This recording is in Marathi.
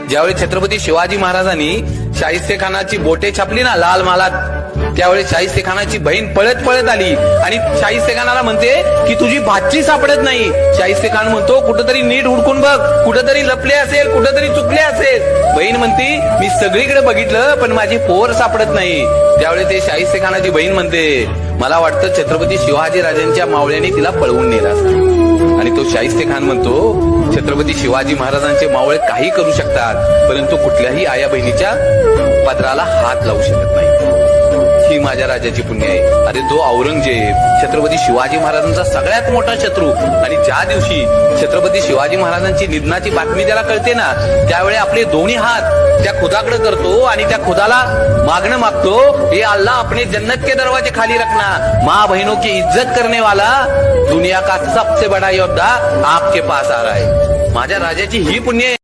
ज्यावेळी छत्रपती शिवाजी महाराजांनी शाहिस्तेखानाची बोटे छापली ना लाल मालात, त्यावेळी शाहिस्तेखानाची बहीण पळत पळत आली आणि शाहिस्तेखानाला म्हणते की तुझी भाची सापडत नाही. शाहिस्तेखान म्हणतो कुठंतरी नीट हुडकून बघ, कुठंतरी लपले असेल, कुठंतरी चुकले असेल. बहीण म्हणती मी सगळीकडे बघितलं पण माझी पोर सापडत नाही. त्यावेळी ते शाहिस्तेखानाची बहीण म्हणते मला वाटतं छत्रपती शिवाजी राजांच्या मावळ्याने तिला पळवून नेला. आणि तो शाहिस्तेखान म्हणतो छत्रपती शिवाजी महाराजांचे मावळे काही करू शकतात परंतु कुठल्याही आया बहिणीच्या पदराला हात लावू शकत नाही. ही माझ्या राजाची पुण्य आहे. अरे तो औरंगजेब छत्रपती शिवाजी महाराजांचा सगळ्यात मोठा शत्रू, आणि ज्या दिवशी छत्रपती शिवाजी महाराजांची निधनाची बातमी त्याला कळते ना, त्यावेळी आपले दोन्ही हात त्या खुदाकडे करतो आणि त्या खुदाला मागणं मागतो, हे अल्लाह अपने जन्नत के दरवाजे खाली रखना, माँ बहनों की इज्जत करने वाला दुनिया का सबसे बड़ा योद्धा आपके पास आ रहा है. माझ्या राजाची ही पुण्य आहे.